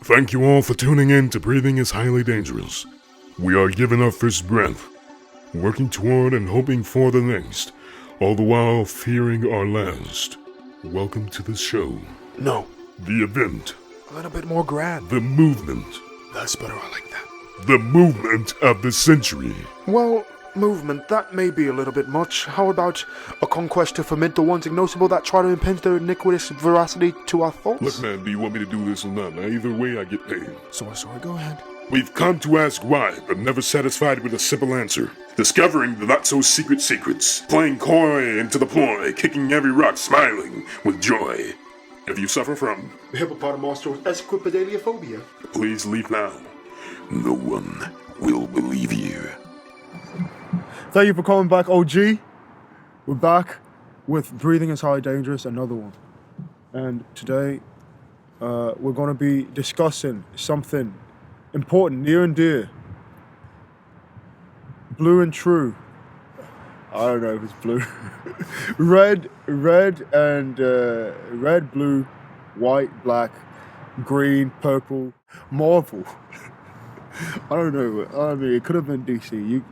Thank you all for tuning in to Breathing is Highly Dangerous. We are giving our first breath, working toward and hoping for the next, all the while fearing our last. Welcome to the show. No, The event. a little bit more grand. The movement. That's better, I like that. The movement of the century. Well, movement, that may be a little bit much. How about a conquest to ferment the ones ignosable that try to impinge their iniquitous veracity to our thoughts? Look, man, do you want me to do this or not? Now, either way, I get paid. Sorry, go ahead. We've come to ask why, but never satisfied with a simple answer. Discovering the not-so-secret secrets. Playing coy into the ploy, kicking every rock, smiling with joy. If you suffer from Hippopotamostros esquipedaliophobia. please leave now. No one will believe you. Thank you for coming back, OG. We're back with Breathing is Highly Dangerous, another one. And today, we're going to be discussing something important, near and dear. Blue and true. I don't know if it's blue. red, and red, blue, white, black, green, purple, Marvel. I don't know. I mean, it could have been DC.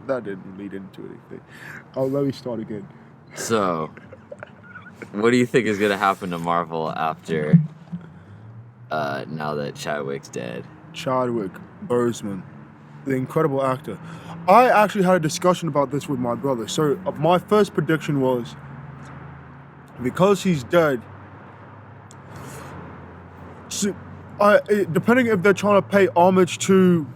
That didn't lead into anything. Let me start again. So, what do you think is going to happen to Marvel after, now that Chadwick's dead? Chadwick Boseman, the incredible actor. I actually had a discussion about this with my brother. So, my first prediction was, because he's dead, depending if they're trying to pay homage to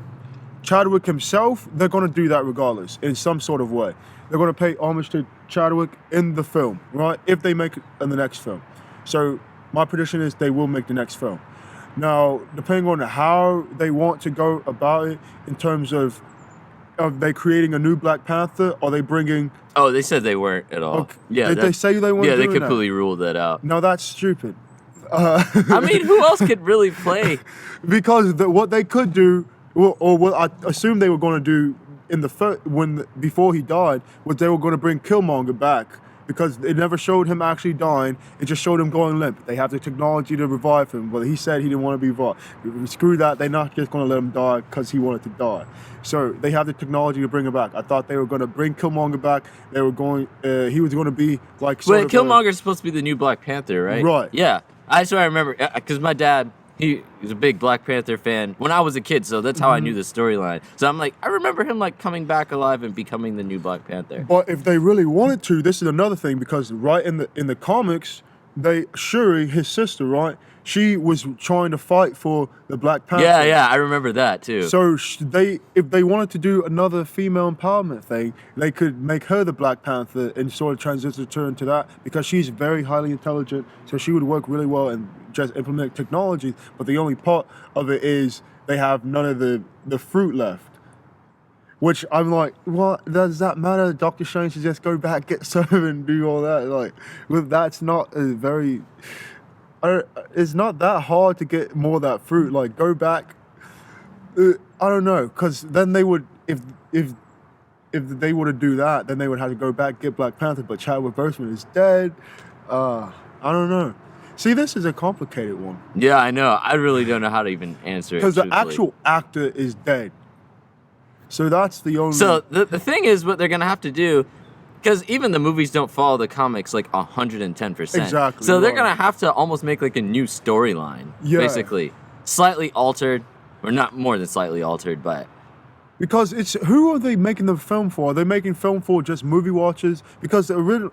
Chadwick himself, they're going to do that regardless, in some sort of way. They're going to pay homage to Chadwick in the film, right? If they make it in the next film. So my prediction is they will make the next film. Now, depending on how they want to go about it, in terms of they creating a new Black Panther, or they bringing... Oh, they said they weren't at all. Okay. Yeah, Did they say they weren't Yeah, they doing completely ruled that out. No, that's stupid. I mean, who else could really play? Because what they could do, or what I assume they were going to do in before he died, was they were going to bring Killmonger back, because it never showed him actually dying. It just showed him going limp. They have the technology to revive him, but he said he didn't want to be revived. Screw that. They're not just going to let him die because he wanted to die. So they have the technology to bring him back. I thought they were going to bring Killmonger back. They were going. He was going to be like. Wait, Killmonger's supposed to be the new Black Panther, right? Right. Yeah, that's what I remember. Because my dad, he was a big Black Panther fan when I was a kid, so that's how I knew the storyline. So I'm like, I remember him like coming back alive and becoming the new Black Panther. But if they really wanted to, this is another thing, because right in the comics, Shuri, his sister, right, she was trying to fight for the Black Panther. Yeah, I remember that too. So if they wanted to do another female empowerment thing, they could make her the Black Panther and sort of transition her into that, because she's very highly intelligent, so she would work really well and just implement technology. But the only part of it is they have none of the fruit left. Which I'm like, what does that matter? Doctor Strange should just go back, get some, and do all that. Like, well, that's not a very... it's not that hard to get more of that fruit. Like, go back. I don't know, because then they would, if they were to do that, then they would have to go back, get Black Panther. But Chadwick Boseman is dead. I don't know. See, this is a complicated one. Yeah, I know. I really don't know how to even answer it. Because the truthfully. actual actor is dead. So that's the only... So the thing is, what they're going to have to do, because even the movies don't follow the comics like 110%. Exactly. So they're right. going to have to almost make like a new storyline, basically. Slightly altered, or not more than slightly altered, but... Because who are they making the film for? Are they making film for just movie watchers? Because the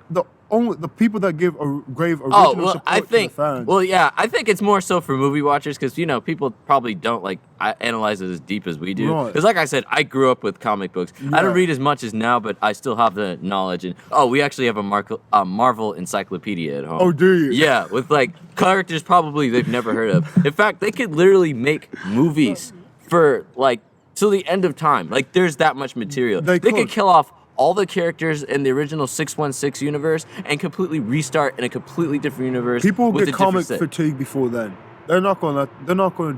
people that give original support to the fans. Well, yeah, I think it's more so for movie watchers, because people probably don't like analyze it as deep as we do. Right. Because like I said, I grew up with comic books. I don't read as much as now, but I still have the knowledge. And we actually have a Marvel encyclopedia at home. Oh, do you? Yeah, with like characters probably they've never heard of. In fact, they could literally make movies for like till the end of time. Like, there's that much material. They could kill off all the characters in the original 616 universe and completely restart in a completely different universe. People with get a different comic set. fatigue before then. They're not gonna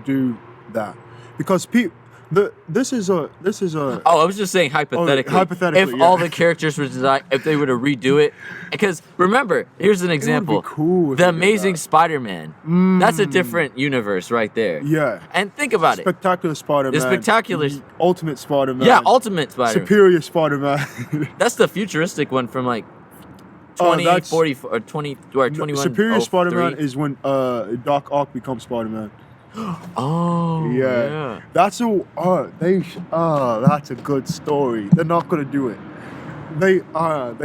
do that, because This is a. Oh, I was just saying hypothetically. hypothetically, if yeah. all the characters were designed, if they were to redo it, because remember, here's an example. cool if the they did Amazing that. Spider-Man. That's a different universe right there. Yeah. And think about it. Spectacular Spider-Man. The spectacular. Ultimate Spider-Man. Yeah, Ultimate Spider-Man. Superior Spider-Man. That's the futuristic one from like Oh, 2040 or 20 or 21. Superior Spider-Man is when Doc Ock becomes Spider-Man. Oh, Yeah. That's a that's a good story. They're not gonna do it. They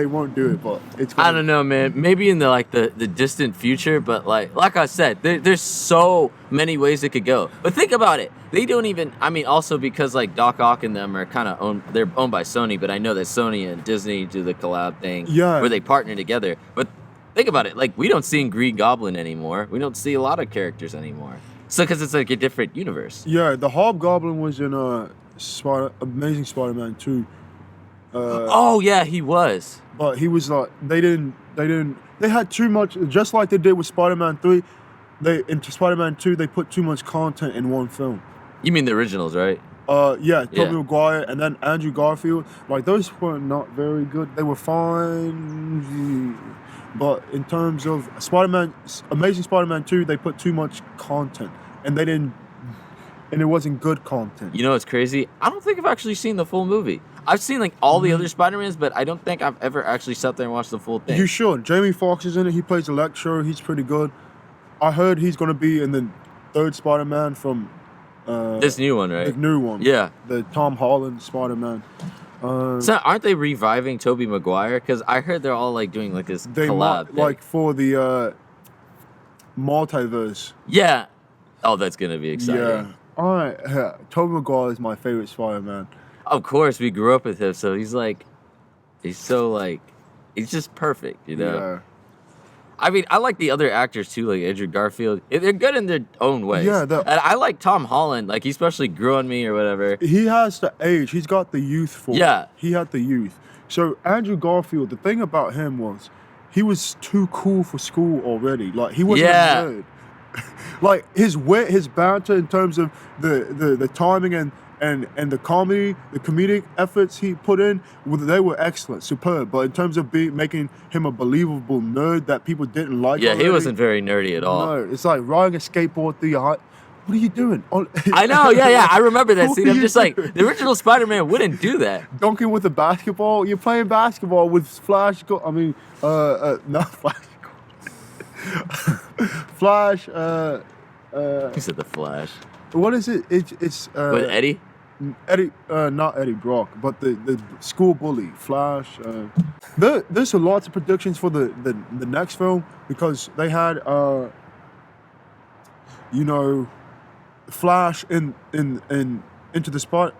won't do it, but it's gonna I don't know, man. Maybe in the distant future, but like I said, there's so many ways it could go. But think about it. They don't even. I mean, also because like Doc Ock and them are kind of owned. They're owned by Sony, but I know that Sony and Disney do the collab thing. Yeah. Where they partner together. But think about it. Like we don't see Green Goblin anymore. We don't see a lot of characters anymore. So because it's like a different universe. Yeah, the Hobgoblin was in Amazing Spider-Man 2. Oh yeah, he was. But he was like they had too much, just like they did with Spider-Man 3. Into Spider-Man 2 they put too much content in one film. You mean the originals, right? Yeah, Tobey Yeah. Maguire and then Andrew Garfield. Like those were not very good. They were fine, but in terms of Amazing Spider-Man 2, they put too much content, and they didn't, and it wasn't good content. You know what's crazy? I don't think I've actually seen the full movie. I've seen like all the other Spider-Mans, but I don't think I've ever actually sat there and watched the full thing. You should. Jamie Foxx is in it. He plays Electro. He's pretty good. I heard he's gonna be in the third Spider-Man from This new one, right? the new one. Yeah. The Tom Holland Spider-Man. So aren't they reviving Tobey Maguire? Because I heard they're all like doing like this They collab thing. like for the multiverse. Yeah. Oh, that's gonna be exciting. Yeah. All right. Yeah. Tobey Maguire is my favorite Spider-Man. Of course, we grew up with him, so he's just perfect, you know. Yeah. I mean, I like the other actors too, like Andrew Garfield. They're good in their own ways. Yeah, and I like Tom Holland. Like he especially grew on me or whatever. He has the age. He's got the youth for it. Yeah. He had the youth. So Andrew Garfield, the thing about him was he was too cool for school already. Like he wasn't Yeah. a nerd. Like his wit, his banter in terms of the timing and the comedy, the comedic efforts he put in, they were excellent, superb. But in terms of making him a believable nerd that people didn't like, Yeah, he already, wasn't very nerdy at all. No, it's like riding a skateboard through your heart. What are you doing? I know, yeah. I remember that What scene. are I'm you just like, doing? the original Spider-Man wouldn't do that. Dunking with a basketball. You're playing basketball with Flash. Not Flash. Flash. He said the Flash. What is it? It's With Eddie? Eddie, not Eddie Brock, but the school bully, Flash. There's a lot of predictions for the next film because they had Flash in Into the Spot.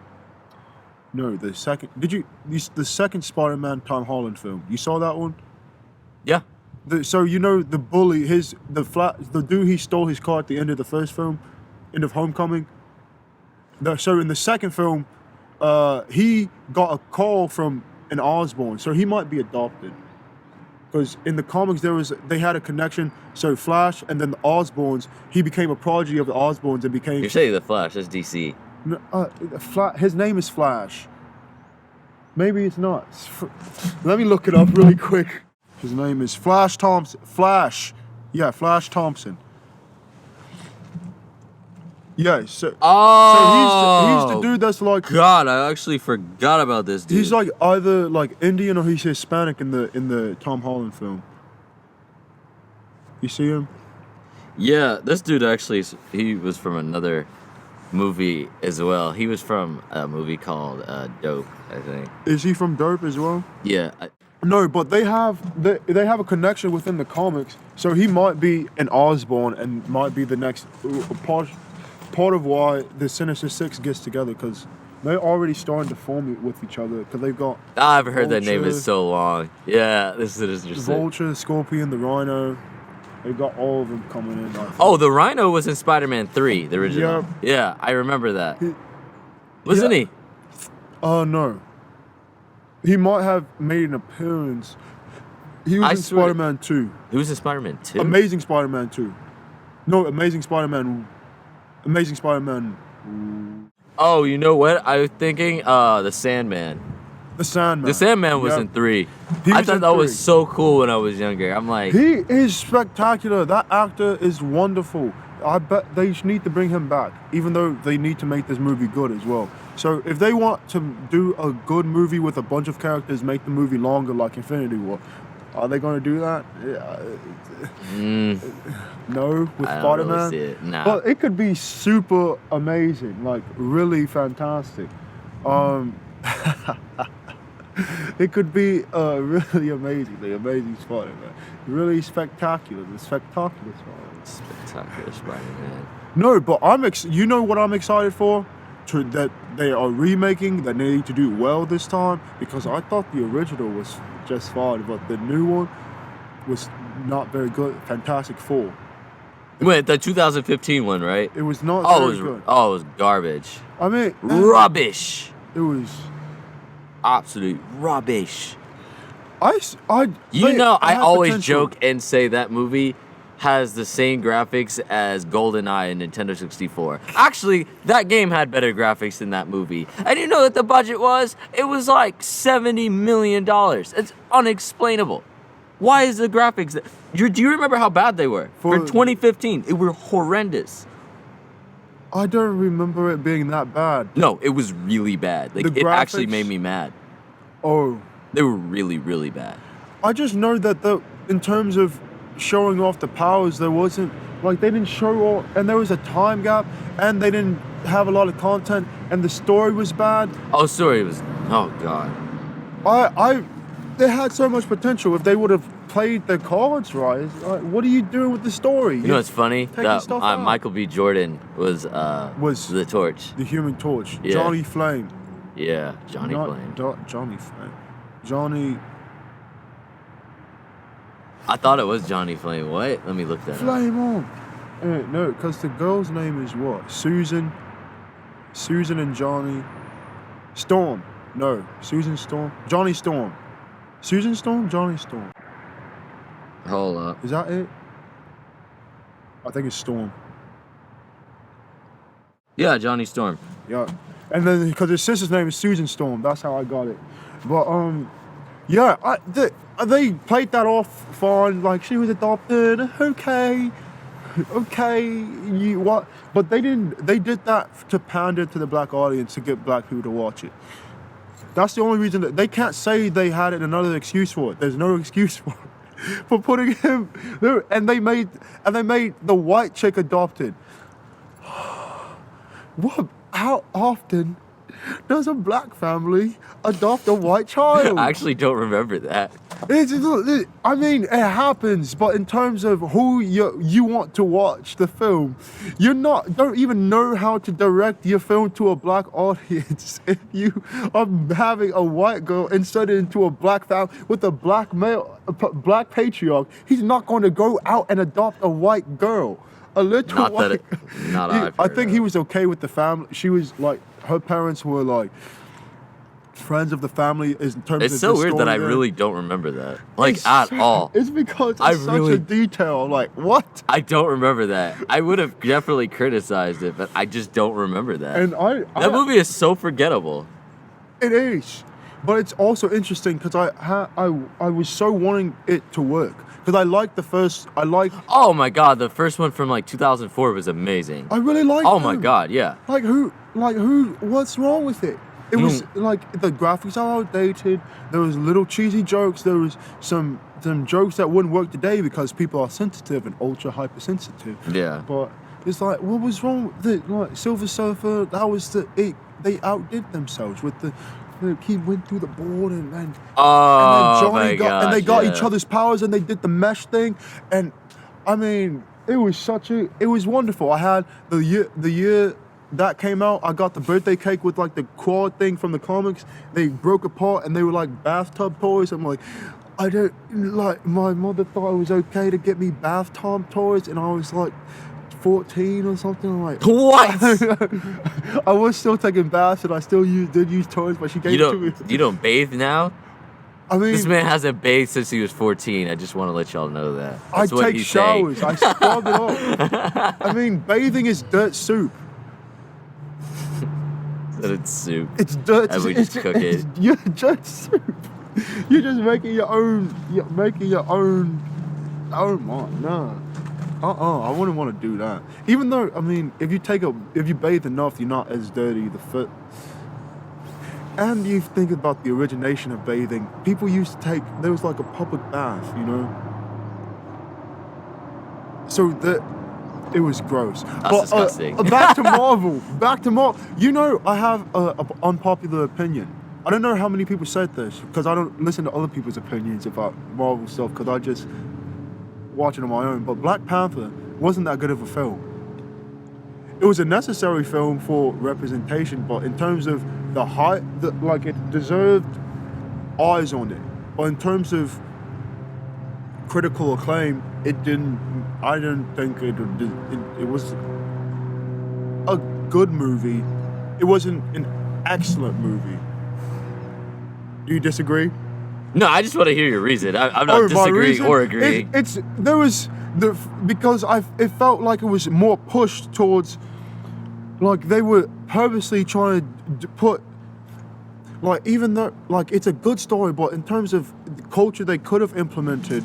No, the second. The second Spider-Man Tom Holland film? You saw that one? Yeah. So the bully, the dude he stole his car at the end of the first film, end of Homecoming. So in the second film, he got a call from an Osborn, so he might be adopted. Because in the comics they had a connection. So Flash and then the Osborns, he became a prodigy of the Osborns and became. You're saying the Flash, that's DC. His name is Flash. Maybe it's not. Let me look it up really quick. His name is Flash Thompson. Flash Thompson. Yeah, so he's the dude that's like. God, I actually forgot about this dude. He's like either like Indian or he's Hispanic in the Tom Holland film. You see him? Yeah, this dude actually, he was from another movie as well. He was from a movie called Dope, I think. Is he from Dope as well? Yeah. No, but they have a connection within the comics, so he might be an Osborn and might be the next part of why the Sinister Six gets together, because they're already starting to form it with each other, because they've got I've heard that name Vulture, is so long. Yeah, this is interesting. Vulture, Scorpion, the Rhino. They've got all of them coming in. I think. Oh, the Rhino was in Spider-Man 3, the original. Yep. Yeah, I remember that. Wasn't Yeah. he? No. He might have made an appearance. He was I in swear- Spider-Man 2. He was in Spider-Man 2? Amazing Spider-Man 2. No, Amazing Spider-Man. Amazing Spider-Man. Oh, you know what? I was thinking the Sandman. The Sandman. The Sandman was Yeah. in 3. He I was thought in that was 3. so cool when I was younger. I'm like, He is spectacular. That actor is wonderful. I bet they need to bring him back, even though they need to make this movie good as well. So if they want to do a good movie with a bunch of characters, make the movie longer like Infinity War, are they going to do that? No, with I don't Spider-Man. really see it. Nah. But it could be super amazing, like really fantastic. It could be really amazing Spider-Man. Really spectacular, the spectacular Spider-Man. Spectacular Spider-Man. No, but you know what I'm excited for? That they are remaking, that they need to do well this time, because I thought the original was just fine, but the new one was not very good. Fantastic Four. Wait, the 2015 one, right? It was not Oh, very good. it was garbage. I mean, Rubbish. it was. Absolute rubbish. I I had always potential. joke and say that movie has the same graphics as GoldenEye and Nintendo 64. Actually, that game had better graphics than that movie. And you know what the budget was? It was like $70 million. It's unexplainable. Why is the graphics that... Do you remember how bad they were? For 2015, it were horrendous. I don't remember it being that bad. No, it was really bad. Like, The it actually graphics- made me mad. Oh, They were really, really bad. I just know that in terms of showing off the powers, there wasn't, like, they didn't show all, and there was a time gap, and they didn't have a lot of content, and the story was bad. Oh, sorry, it was... Oh, God. They had so much potential if they would have played their cards right. Like, what are you doing with the story? You know what's funny? Taking That stuff out. Michael B. Jordan was Was- the Torch. The Human Torch. Yeah. Johnny Flame. Yeah, Johnny Not Flame. Johnny Flame. Johnny I thought it was Johnny Flame. What? Let me look that up. Flame on. No, because the girl's name is what? Susan and Johnny Storm. No, Susan Storm. Johnny Storm. Susan Storm? Johnny Storm. Hold up. Is that it? I think it's Storm. Yeah, Johnny Storm. Yeah. And then because his sister's name is Susan Storm, that's how I got it. But yeah, they played that off fine, like she was adopted. Okay, you what? But they didn't. They did that to pander to the black audience to get black people to watch it. That's the only reason that they can't say they had another excuse for it. There's no excuse for it. For putting him there, and they made the white chick adopted. What? How often does a black family adopt a white child? I actually don't remember that. I mean, it happens, but in terms of who you want to watch the film, don't even know how to direct your film to a black audience. If you are having a white girl inserted into a black family with a black male, black patriarch, he's not going to go out and adopt a white girl. A little Not white. that not I've I heard think of. he was okay with the family. She was like, her parents were like friends of the family in terms It's of so the weird that I story. really don't remember that. Like, It's at so- all. It's because it's I such really- a detail. Like, what? I don't remember that. I would have definitely criticized it, but I just don't remember that. And That movie is so forgettable. It is, but it's also interesting because I was so wanting it to work because I liked the first. Oh my god, the first one from like 2004 was amazing. I really liked. Oh my them. god, yeah. Like who? What's wrong with it? It was like the graphics are outdated. There was little cheesy jokes. There was some jokes that wouldn't work today because people are sensitive and ultra hypersensitive. Yeah. But it's like, what was wrong with it? Like Silver Surfer, that was they outdid themselves with he went through the board and Oh Johnny my got god. and they got each other's powers and they did the mesh thing, and I mean it was wonderful. I had the year that came out, I got the birthday cake with like the quad thing from the comics. They broke apart and they were like bathtub toys. I'm like, I don't like, my mother thought it was okay to get me bathtub toys and I was like 14 or something. I'm like, What? I was still taking baths and I still did use toys, but she gave it to me. You don't bathe now? I mean, This man hasn't bathed since he was 14. I just want to let y'all know that. I That's what take he's saying. showers. I scrub it off. I mean, bathing is dirt soup. That it's soup. It's dirt. And we just cook it. You're just soup. You're just making your own. You're making your own. Oh my, nah. I wouldn't want to do that. Even though, I mean, if you bathe enough, you're not as dirty. The foot. And you think about the origination of bathing. People used to there was like a public bath, you know. So it was gross. That's disgusting. Back to Marvel. You know, I have an unpopular opinion. I don't know how many people said this because I don't listen to other people's opinions about Marvel stuff because I just watch it on my own. But Black Panther wasn't that good of a film. It was a necessary film for representation, but in terms of the height, like it deserved eyes on it. But in terms of critical acclaim, it didn't. I didn't think it was a good movie. It wasn't an excellent movie. Do you disagree? No, I just want to hear your reason. I'm not disagreeing or agreeing. Because it felt like it was more pushed towards, like they were purposely trying to put, like even though like it's a good story, but in terms of the culture they could have implemented,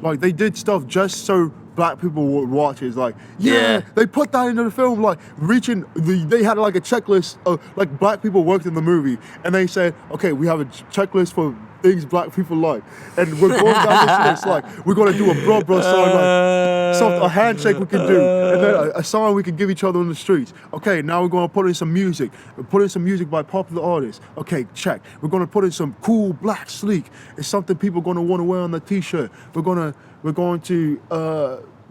like they did stuff just so black people would watch it. It's like, yeah, they put that into the film, like they had like a checklist of like black people worked in the movie, and they said, okay, we have a checklist for things black people like, and we're going down this list, like we're gonna do a bro song, like a handshake we can do, and then a song we can give each other on the streets. Okay, now we're gonna put in some music by popular artists. Okay, check. We're gonna put in some cool black sleek. It's something people are gonna want to wear on the t-shirt. We're going to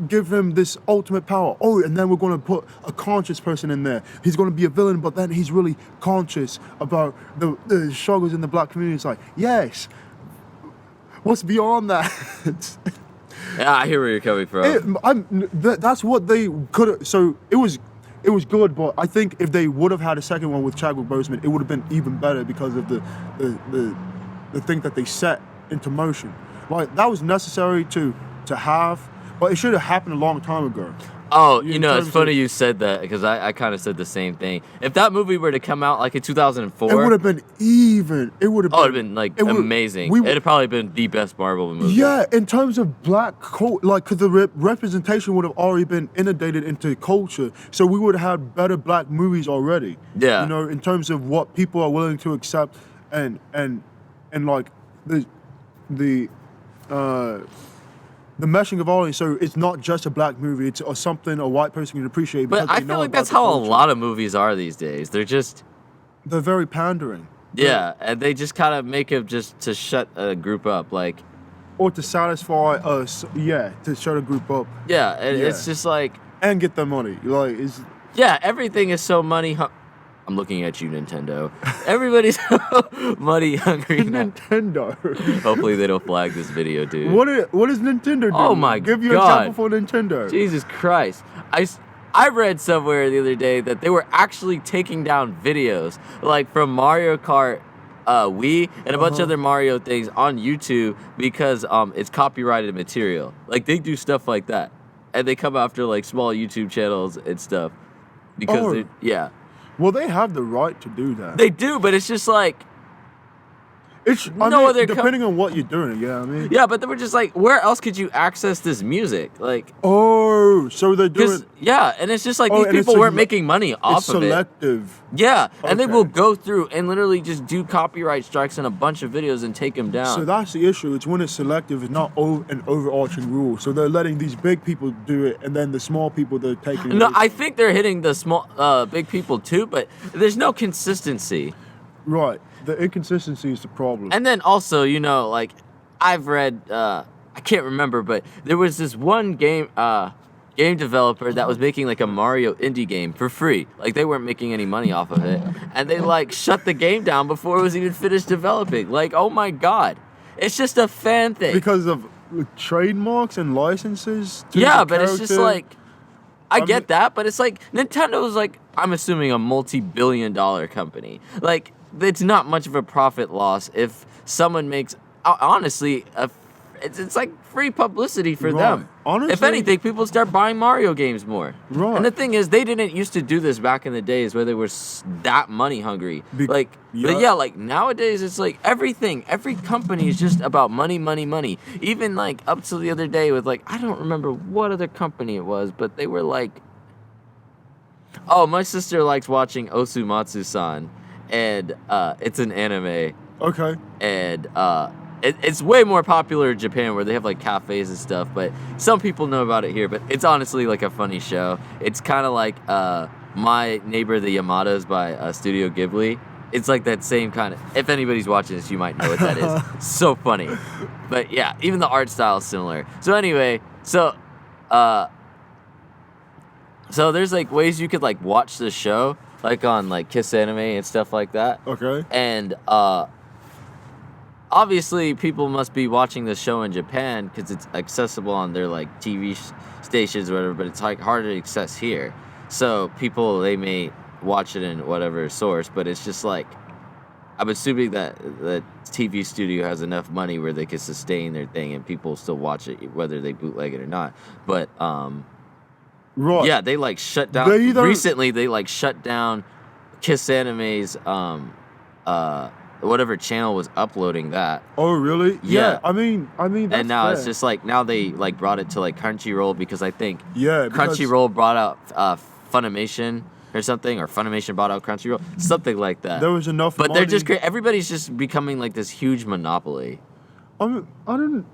give him this ultimate power. Oh, and then we're going to put a conscious person in there. He's going to be a villain, but then he's really conscious about the struggles in the black community. It's like, yes. What's beyond that? Yeah, I hear where you're coming from. That's what they could have. So it was good, but I think if they would have had a second one with Chadwick Boseman, it would have been even better because of the thing that they set into motion. Like that was necessary to have, but it should have happened a long time ago. Oh, you know, it's funny you said that because I kind of said the same thing. If that movie were to come out like in 2004, it would have been even. It would have. Oh, it would have been like amazing. It'd have probably been the best Marvel movie. Yeah, in terms of black culture, like because the representation would have already been inundated into culture, so we would have had better black movies already. Yeah, you know, in terms of what people are willing to accept and like the meshing of audience, so it's not just a black movie, it's something a white person can appreciate. But I feel like that's how a lot of movies are these days. They're very pandering. Yeah, and they just kind of make it just to shut a group up, like, or to satisfy us. Yeah, to shut a group up. Yeah, and it's just like, and get their money. Like, everything is so money. I'm looking at you, Nintendo. Everybody's money hungry now. Nintendo. Hopefully they don't flag this video, dude. What is Nintendo doing? Oh my God. Give you an example for Nintendo. Jesus Christ. I read somewhere the other day that they were actually taking down videos, like from Mario Kart Wii and a bunch of other Mario things on YouTube because it's copyrighted material. Like they do stuff like that. And they come after like small YouTube channels and stuff. Because well, they have the right to do that. They do, but it's just like depending on what you're doing, I mean. Yeah, but they were just like, where else could you access this music? Like, so they're doing. Yeah, and it's just like these people weren't making money off of it. It's selective. Yeah, and they will go through and literally just do copyright strikes on a bunch of videos and take them down. So that's the issue. It's when it's selective. It's not an overarching rule. So they're letting these big people do it, and then the small people they're taking. No, I think they're hitting the small, big people too, but there's no consistency. Right. The inconsistency is the problem. And then also, you know, like, I've read, I can't remember, but there was this one game developer that was making, like, a Mario indie game for free. Like, they weren't making any money off of it. And they, like, shut the game down before it was even finished developing. Like, oh my God. It's just a fan thing. Because of trademarks and licenses? But it's just like, I get that, but it's like, Nintendo's, like, I'm assuming a multi-billion-dollar company. Like, it's not much of a profit loss if someone makes, honestly, it's like free publicity for Right. them. Honestly- if anything, people start buying Mario games more. Right. And the thing is, they didn't used to do this back in the days where they were that money hungry. But yeah. like nowadays, it's like everything. Every company is just about money, money, money. Even like up till the other day with like, I don't remember what other company it was, but they were like, oh, my sister likes watching Osumatsu-san, and it's an anime. Okay. And it's way more popular in Japan where they have like cafes and stuff, but some people know about it here. But it's honestly like a funny show. It's kind of like My Neighbor the Yamadas by Studio Ghibli. It's like that same kind of. If anybody's watching this, you might know what that is. So funny, but yeah, even the art style is similar. So anyway, so there's like ways you could like watch the show, like on like Kiss Anime and stuff like that. Okay. And obviously, people must be watching the show in Japan because it's accessible on their like TV stations or whatever. But it's like hard to access here. So people, they may watch it in whatever source, but it's just like, I'm assuming that the TV studio has enough money where they can sustain their thing and people still watch it whether they bootleg it or not. But Right. yeah, they like shut down recently. They like shut down Kiss Anime's whatever channel was uploading that. Oh, really? Yeah. I mean, that's And now fair. it's just like, now they like brought it to like Crunchyroll because I think because- Crunchyroll brought out Funimation or something, or Funimation bought out Crunchyroll, something like that. There was enough But money. they're just great. Everybody's just becoming like this huge monopoly. I mean,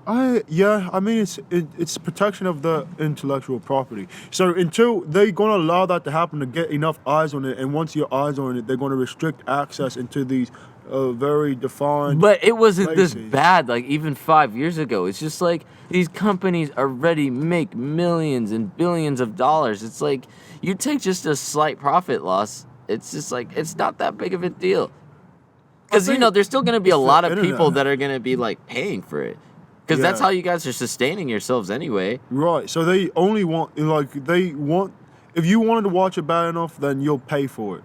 it's protection of the intellectual property. So until they're gonna allow that to happen to get enough eyes on it, and once your eyes on it, they're gonna restrict access into these very defined. But it wasn't this places. bad like even 5 years ago. It's just like these companies already make millions and billions of dollars. It's like you take just a slight profit loss. It's just like it's not that big of a deal. Because there's still gonna be a it's the lot of internet. people that are gonna be like paying for it. Because that's Yeah. how you guys are sustaining yourselves anyway. Right. So they only want if you wanted to watch it bad enough, then you'll pay for it.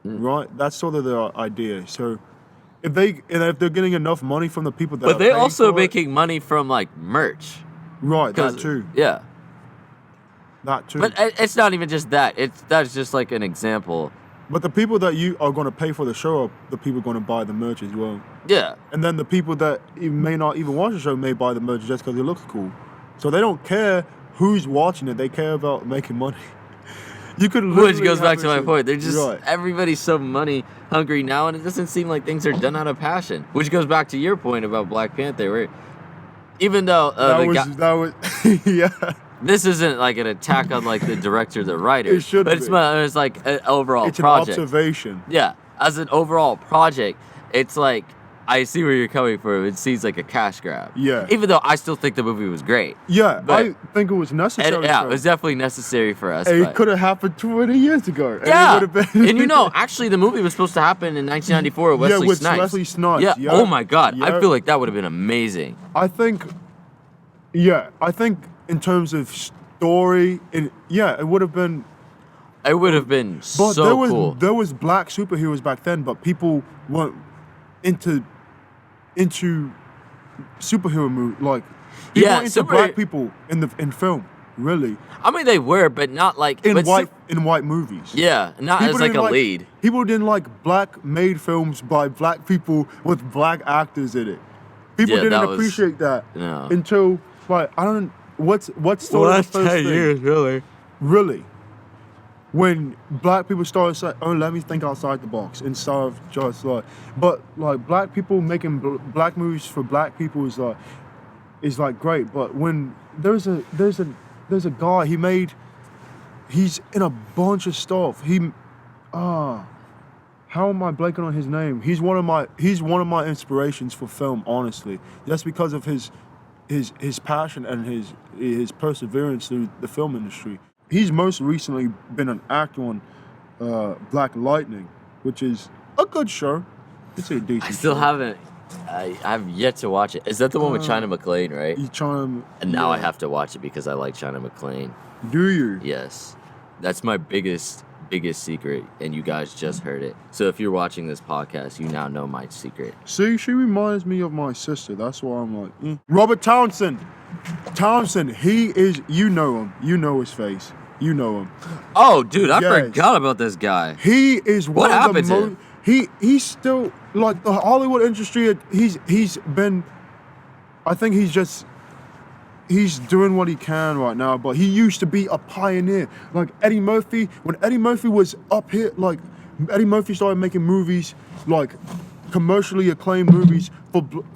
Right. That's sort of their idea. So if they're getting enough money from the people that But are they're paying also for it- making money from like merch. right. That 'Cause- too. Yeah. That too. But it's not even just that. That's just like an example. But the people that you are going to pay for the show are the people going to buy the merch as well. Yeah. And then the people that may not even watch the show may buy the merch just because it looks cool. So they don't care who's watching it. They care about making money. You could literally Which goes have back it to my so- point. They're just Right. everybody's so money hungry now, and it doesn't seem like things are done out of passion. Which goes back to your point about Black Panther, where even though That was yeah. this isn't like an attack on like the director, the writer, It should but it's be. like an overall It's an project. observation. Yeah, as an overall project, it's like I see where you're coming from. It seems like a cash grab. Yeah. Even though I still think the movie was great. Yeah, But- I think it was necessary. And yeah, so. it was definitely necessary for us. It but- could have happened 20 years ago. And Yeah, it would have been and actually, the movie was supposed to happen in 1994 with Yeah, Wesley with Snipes. Wesley Snipes, Yeah. yeah. Oh my God, I Yeah. feel like that would have been amazing. I think in terms of story, it would have been. It would have been But so cool. there was black superheroes back then, but people weren't into superhero movie like. People Yeah, weren't into black people in film, really. I mean, they were, but not like In but white movies. yeah, not as like a didn't lead. People didn't like black made films by black people with black actors in it. People Yeah, that didn't was- appreciate that No. until what's sort of the first thing? really. Really, when black people started saying, "Oh, let me think outside the box," instead of just like, but like black people making black movies for black people is like great. But when there's a guy he's in a bunch of stuff. How am I blanking on his name? He's one of my inspirations for film, honestly. Just because of his passion and his perseverance through the film industry. He's most recently been an actor on Black Lightning, which is a good show. It's a decent I still show. haven't. I've yet to watch it. Is that the one with China McClain, right? You try him, And now I have to watch it because I like China McClain. Do you? Yes, that's my biggest biggest secret, and you guys just heard it. So if you're watching this podcast, you now know my secret. See, she reminds me of my sister. That's why I'm like, Robert Townsend. He is, you know him. You know his face. You know him. Oh, dude, I Yes. forgot about this guy. He is What one of happened the to most. him? He's still like the Hollywood industry. He's been. I think he's doing what he can right now. But he used to be a pioneer. Like Eddie Murphy. When Eddie Murphy was up here, like Eddie Murphy started making movies, like commercially acclaimed movies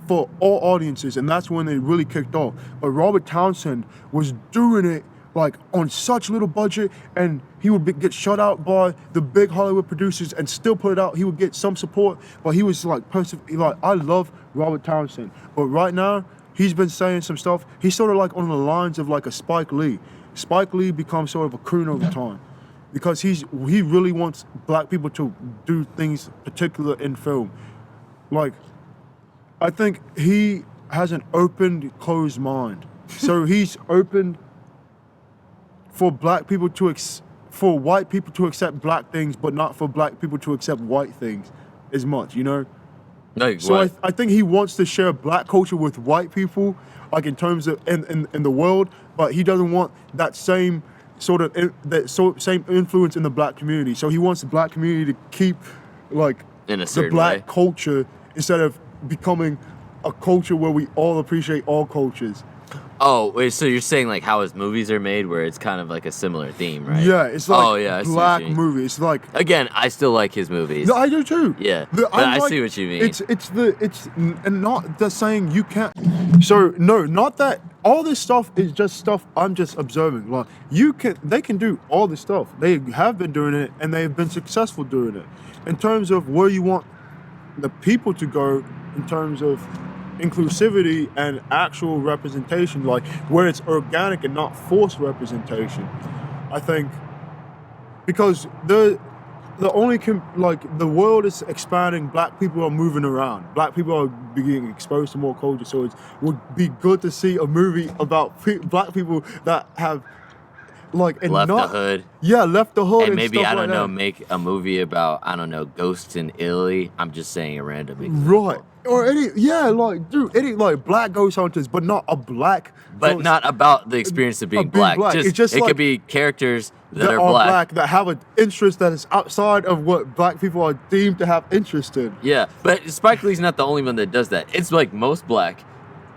for all audiences, and that's when they really kicked off. But Robert Townsend was doing it like on such little budget, and he would get shut out by the big Hollywood producers and still put it out. He would get some support, but he was like I love Robert Townsend, but right now he's been saying some stuff. He's sort of like on the lines of like a Spike Lee. Spike Lee becomes sort of a coon over time because he really wants black people to do things particular in film. Like, I think he has an open, closed mind. So he's open for black people for white people to accept black things, but not for black people to accept white things as much, you know? Like, So what? I think he wants to share black culture with white people, like in terms of in the world, but he doesn't want that same sort of same influence in the black community. So he wants the black community to keep like In a the certain black way. culture instead of becoming a culture where we all appreciate all cultures. Oh, wait, so you're saying like how his movies are made, where it's kind of like a similar theme, right? Yeah, it's like oh, yeah, I see what black you mean. movie. It's like Again, I still like his movies. no, I do too. Yeah, but I see what you mean. It's and not the saying you can't. So no, not that all this stuff is just stuff I'm just observing. Like they can do all this stuff. They have been doing it and they've been successful doing it. In terms of where you want the people to go, in terms of inclusivity and actual representation, like where it's organic and not forced representation, I think because the only like the world is expanding, black people are moving around, black people are being exposed to more culture, so it would be good to see a movie about black people that have like and Left the not, hood. yeah, left the hood, And maybe, stuff I don't like know, that. make a movie about, I don't know, ghosts in Italy. I'm just saying a random example. Right. Or any like black ghost hunters, but not a black But ghost not about the experience of being black. It's just it like could be characters that that are are black. black that have an interest that is outside of what black people are deemed to have interest in. Yeah, but Spike Lee's not the only one that does that. It's like most black.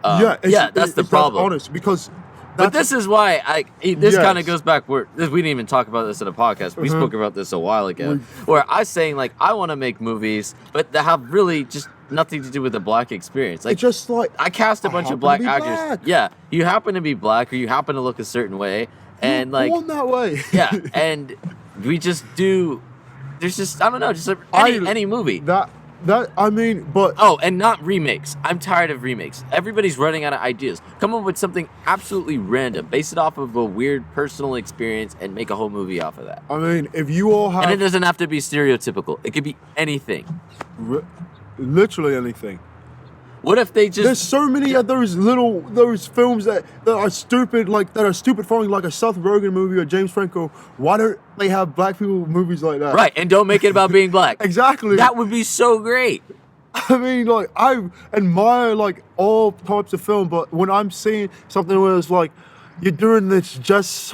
That's the problem. Honest, because But this is why this Yes. kind of goes back where we didn't even talk about this in a podcast. We spoke about this a while ago, where I was saying like I want to make movies, but that have really just nothing to do with the black experience. Like it's just like I cast a bunch happen of black to be actors. black. Yeah, you happen to be black, or you happen to look a certain way, and you're like born that way. yeah, and we just do. There's just I don't know, just any movie. That I mean, but Oh, and not remakes. I'm tired of remakes. Everybody's running out of ideas. Come up with something absolutely random, base it off of a weird personal experience, and make a whole movie off of that. I mean, if you all have And it doesn't have to be stereotypical. It could be anything. literally anything. What if they just There's so many of those films that are stupid, following like a Seth Rogen movie or James Franco. Why don't they have black people movies like that? right, and don't make it about being black. Exactly. That would be so great. I mean, like, I admire like all types of film, but when I'm seeing something where it's like you're doing this just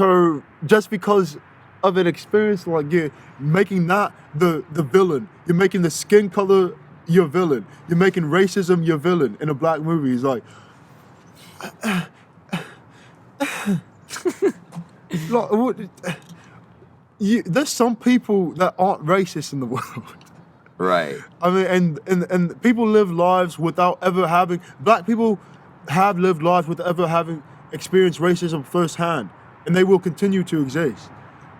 because of an experience, like you're making that the villain, you're making the skin color your villain, you're making racism your villain in a black movie. It's like, there's some people that aren't racist in the world. Right. I mean, and people live lives without ever having. Black people have lived lives without ever having experienced racism firsthand, and they will continue to exist.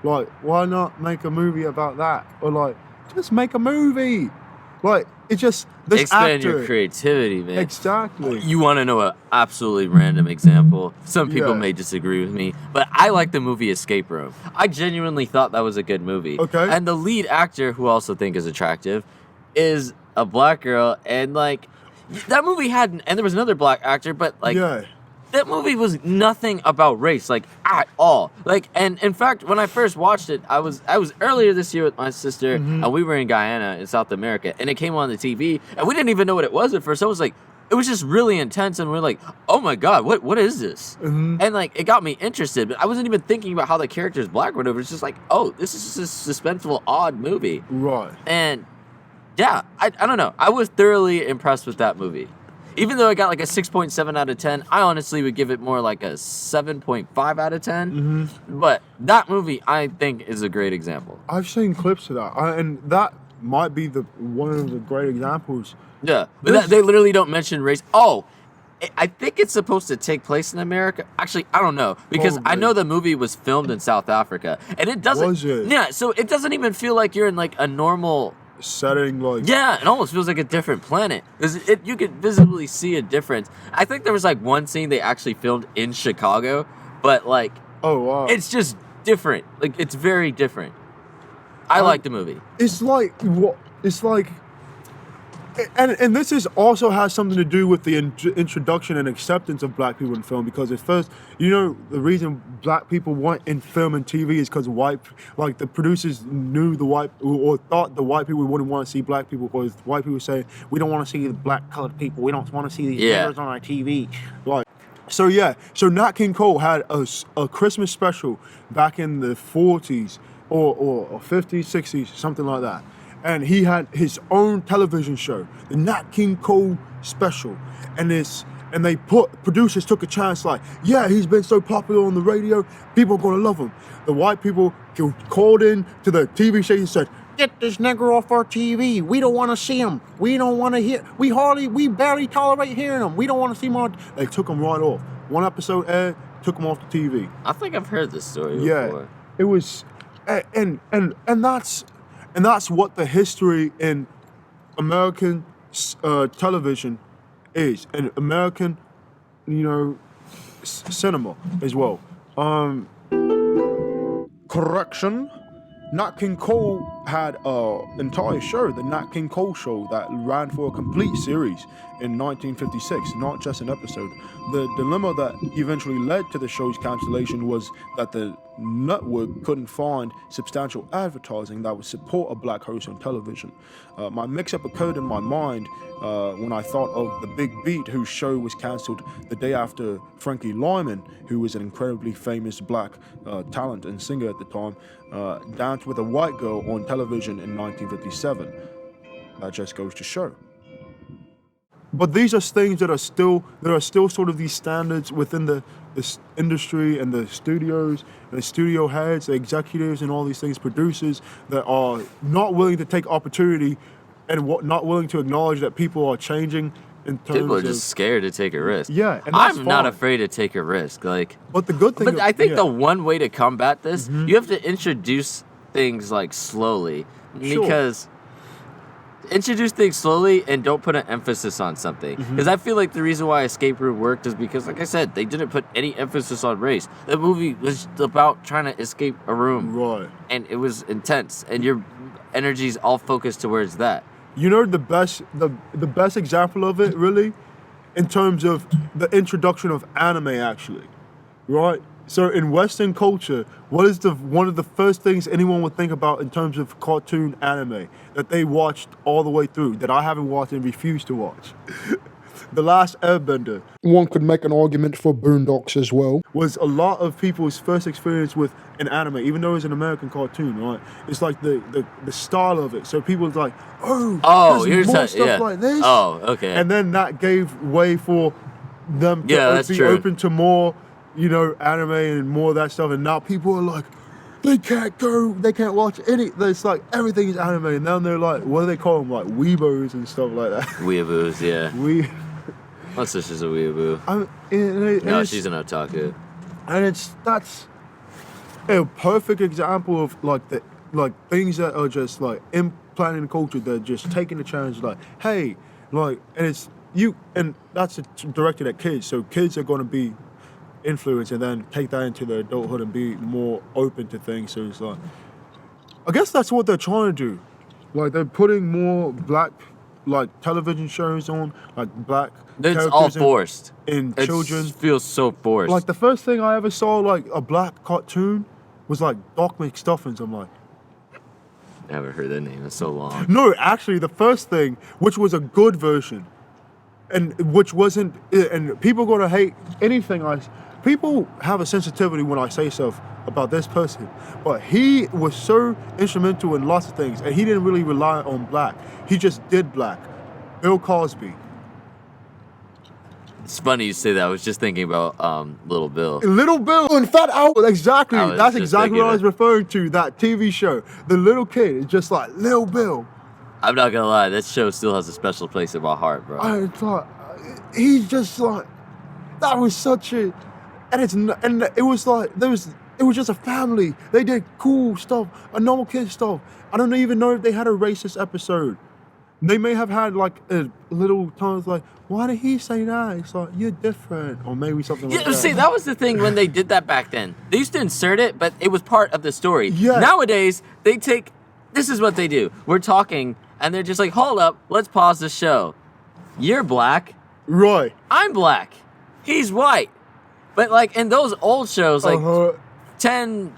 Like, why not make a movie about that? Or like, just make a movie. Like, it's just this Expand actor. your creativity, man. Exactly. You want to know an absolutely random example? Some people Yeah. may disagree with me, but I like the movie Escape Room. I genuinely thought that was a good movie. Okay. And the lead actor, who I also think is attractive, is a black girl. And like, that movie had, and there was another black actor, but like, Yeah. that movie was nothing about race, like at all. Like, and in fact, when I first watched it, I was earlier this year with my sister, and we were in Guyana in South America, and it came on the TV, and we didn't even know what it was at first. I was like, it was just really intense, and we're like, oh my god, what is this? And like, it got me interested, but I wasn't even thinking about how the character's black or whatever. It's just like, oh, this is just a suspenseful, odd movie. Right. And yeah, I don't know. I was thoroughly impressed with that movie. Even though I got like a 6.7 out of 10, I honestly would give it more like a 7.5 out of 10. But that movie, I think, is a great example. I've seen clips of that, and that might be one of the great examples. Yeah, but they literally don't mention race. Oh, I think it's supposed to take place in America. Actually, I don't know, because I know the movie was filmed in South Africa, and it doesn't. Was it? Yeah, so it doesn't even feel like you're in like a normal setting, like, yeah, it almost feels like a different planet. You could visibly see a difference. I think there was like one scene they actually filmed in Chicago, but like, oh wow, it's just different. Like, it's very different. I like the movie. It's like what? It's like, and this is also has something to do with the introduction and acceptance of black people in film, because at first, the reason black people weren't in film and TV is because the producers knew or thought the white people wouldn't want to see black people, because white people say, we don't want to see the black colored people, we don't want to see these niggers on our TV. So Nat King Cole had a Christmas special back in the 40s or 50s, 60s, something like that. And he had his own television show, the Nat King Cole special. And producers took a chance, like, yeah, he's been so popular on the radio, people are gonna love him. The white people called in to the TV station and said, get this nigger off our TV. We don't wanna see him. We don't wanna hear, we barely tolerate hearing him. We don't wanna see him on. They took him right off. One episode aired, took him off the TV. I think I've heard this story before. It was, and that's what the history in American television is, and American, cinema as well. Correction. Nat King Cole had an entire show, the Nat King Cole Show, that ran for a complete series in 1956, not just an episode. The dilemma that eventually led to the show's cancellation was that the network couldn't find substantial advertising that would support a black host on television. My mix-up occurred in my mind when I thought of The Big Beat, whose show was cancelled the day after Frankie Lyman, who was an incredibly famous black talent and singer at the time, danced with a white girl on television in 1957. That just goes to show. But these are things that are still sort of these standards within the industry and the studios and the studio heads, the executives and all these things, producers, that are not willing to take opportunity and not willing to acknowledge that people are changing. People are just scared to take a risk. Yeah, and that's I'm not afraid to take a risk. Like, but the good thing. But I think the one way to combat this, you have to introduce things like slowly, because introduce things slowly and don't put an emphasis on something. Because I feel like the reason why Escape Room worked is because, like I said, they didn't put any emphasis on race. The movie was about trying to escape a room, right? And it was intense, and your energy's all focused towards that. The best example of it, really, in terms of the introduction of anime, actually, right? So in Western culture, what is one of the first things anyone would think about in terms of cartoon anime that they watched all the way through, that I haven't watched and refuse to watch? The Last Airbender. One could make an argument for Boondocks as well. Was a lot of people's first experience with an anime, even though it's an American cartoon, right? It's like the style of it. So people was like, there's more stuff like this. Oh, okay. And then that gave way for them to be open to more, anime and more of that stuff. And now people are like, they can't watch any. It's like everything is anime. And now they're like, what do they call them? Like weebos and stuff like that. Weeaboos, yeah. My sister's a weeaboo. No, she's an otaku. And that's a perfect example of things that are just like implanting the culture. They're just taking the challenge, like, hey, and it's you, and that's directed at kids. So kids are going to be influenced and then take that into their adulthood and be more open to things. So it's like, I guess that's what they're trying to do. Like, they're putting more black like television shows on, like black It's characters all forced. in It children. feels so forced. Like the first thing I ever saw like a black cartoon was like Doc McStuffins. I'm like, Never heard that name in so long. no, actually the first thing, which was a good version, and which wasn't, and people gonna hate anything people have a sensitivity when I say stuff about this person, but he was so instrumental in lots of things, and he didn't really rely on black. He just did black. Bill Cosby. It's funny you say that. I was just thinking about Little Bill. Little Bill in Fat Albert. Exactly. I was That's just exactly thinking what I was that. referring to. That TV show. The little kid is just like Little Bill. I'm not gonna lie, that show still has a special place in my heart, bro. I thought he's just like that was such a, and it was like it was just a family. They did cool stuff, a normal kid stuff. I don't even know if they had a racist episode. They may have had like a little times like, why did he say that? It's like you're different, or maybe something like Yeah, that. see, that was the thing when they did that back then. They used to insert it, but it was part of the story. Yeah. Nowadays, they take. This is what they do. We're talking, and they're just like, "Hold up, let's pause the show. You're black. Right. I'm black. He's white." But like in those old shows, like Uh-huh. 10,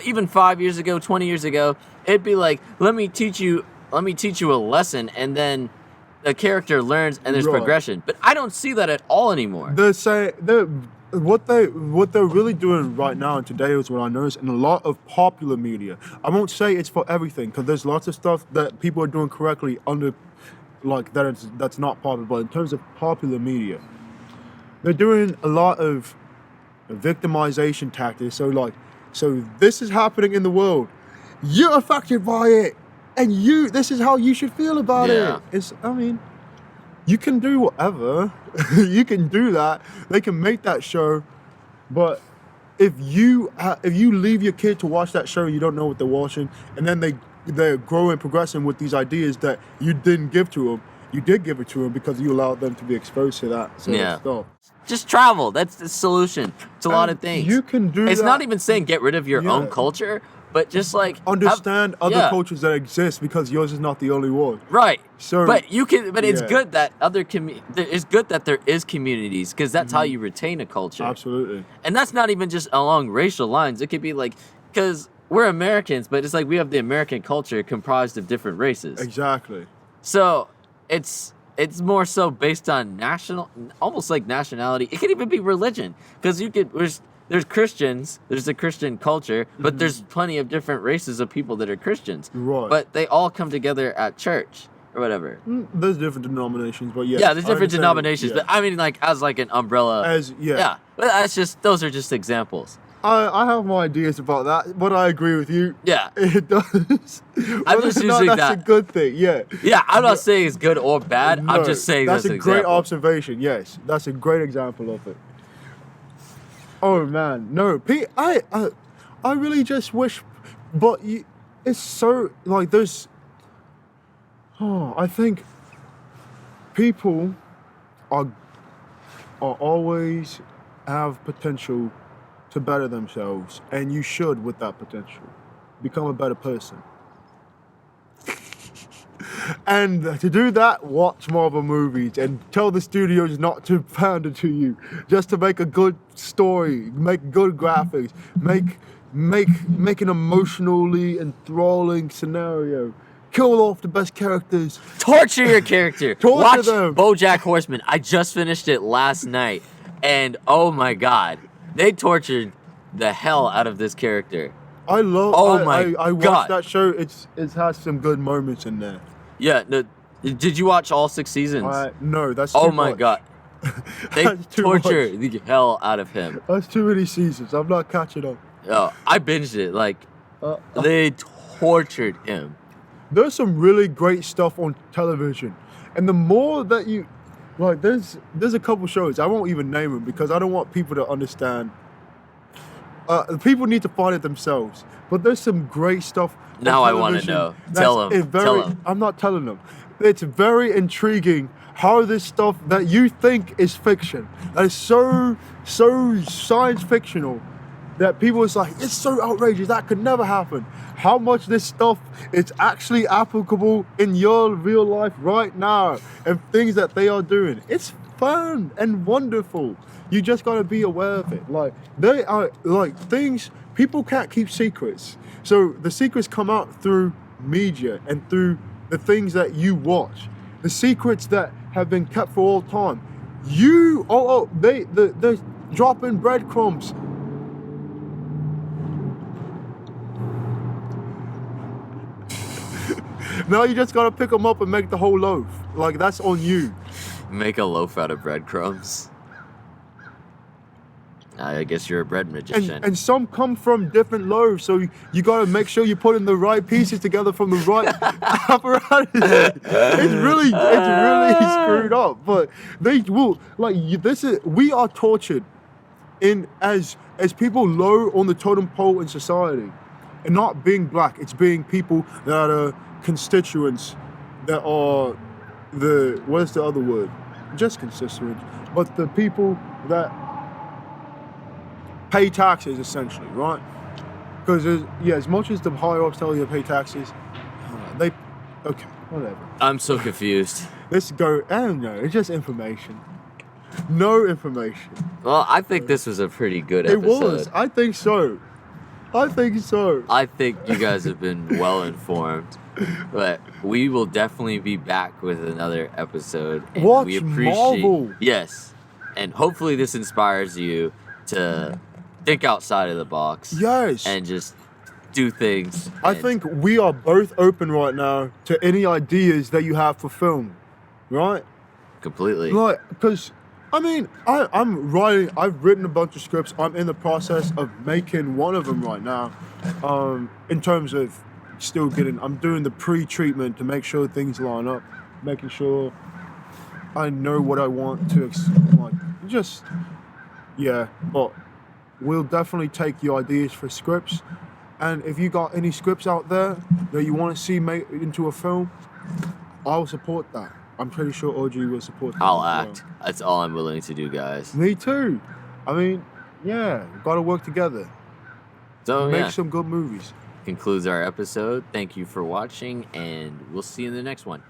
even 5 years ago, 20 years ago, it'd be like, let me teach you a lesson, and then the character learns and there's Right. progression. But I don't see that at all anymore. What they're really doing right now and today is what I noticed in a lot of popular media. I won't say it's for everything because there's lots of stuff that people are doing correctly under, like that's not popular. But in terms of popular media, they're doing a lot of victimization tactics. So this is happening in the world. You're affected by it, and this is how you should feel about Yeah. it. You can do whatever. You can do that. They can make that show, but if you leave your kid to watch that show, you don't know what they're watching, and then they're growing, progressing with these ideas that you didn't give to them. You did give it to them because you allowed them to be exposed to that sort Yeah. of stuff. Just travel. That's the solution to a lot of things. You can do It's that. not even saying get rid of your Yeah. own culture, but just like Understand other yeah. cultures that exist because yours is not the only one. Right. So- but you can. But it's yeah. good that it's good that there is communities because that's how you retain a culture. Absolutely. And that's not even just along racial lines. It could be like because we're Americans, but it's like we have the American culture comprised of different races. Exactly. So it's more so based on almost like nationality. It could even be religion because there's Christians, there's a Christian culture, but there's plenty of different races of people that are Christians. Right. But they all come together at church or whatever. There's different denominations, but yes, Yeah, there's I different understand. denominations, Yeah. but I mean like as like an umbrella. Yeah. But that's just those are just examples. I have my ideas about that, but I agree with you. Yeah. It does. I'm just Whether or not using that's that. a good thing. Yeah. Yeah, I'm not saying it's good or bad. I'm No, just saying that's that's a an great example. observation. Yes, that's a great example of it. Oh man, no, Pete, I really just wish, but it's so like there's. Oh, I think people are always have potential to better themselves, and you should, with that potential, become a better person. And to do that, watch Marvel movies and tell the studios not to pound it to you, just to make a good story, make good graphics, make an emotionally enthralling scenario, kill off the best characters. Torture your character. Torture Watch them. BoJack Horseman. I just finished it last night, and oh my god, they tortured the hell out of this character. I love. Oh my I watched God. that show. It has some good moments in there. Yeah. No, did you watch all 6 seasons? No, that's Oh too my much. god. They That's too torture the hell out of him. That's too many seasons. I'm not catching up. Oh, I binged it. Like they tortured him. There's some really great stuff on television, and the more that you like, there's a couple shows I won't even name them because I don't want people to understand. People need to find it themselves. But there's some great stuff. on Now I wanna television know. that's Tell 'em. very- Tell 'em. I'm not telling them. It's very intriguing how this stuff that you think is fiction, that is so science fictional, that people is like, it's so outrageous, that could never happen. How much this stuff is actually applicable in your real life right now and things that they are doing. It's fun and wonderful. You just gotta be aware of it. Like, they are like things, people can't keep secrets. So the secrets come out through media and through the things that you watch. The secrets that have been kept for all time. They're dropping breadcrumbs. Now you just gotta pick them up and make the whole loaf. Like, that's on you. Make a loaf out of breadcrumbs. I guess you're a bread magician. And some come from different loaves, so you gotta make sure you put in the right pieces together from the right apparatus. It's really screwed up. But they will we are tortured as people low on the totem pole in society, and not being black. It's being people that are constituents that are what's the other word? Just constituents, but the people that pay taxes, essentially, right? Because as much as the higher ups tell you to pay taxes, okay, whatever. I'm so confused. I don't know, it's just information. No information. Well, I think this was a pretty good episode. It was. I think so. I think you guys have been well informed. But we will definitely be back with another episode. And Watch we appreciate, Marvel. Yes. And hopefully this inspires you to think outside of the box. Yes. And just do things. I think we are both open right now to any ideas that you have for film. Right? Completely. Like, because, I mean, I've written a bunch of scripts. I'm in the process of making one of them right now. In terms of I'm doing the pre-treatment to make sure things line up, making sure I know what I want to, but we'll definitely take your ideas for scripts. And if you got any scripts out there that you want to see made into a film, I'll support that. I'm pretty sure OG will support that. I'll act. Well. That's all I'm willing to do, guys. Me too. I mean, gotta work together. So, make some good movies. Concludes our episode. Thank you for watching, and we'll see you in the next one.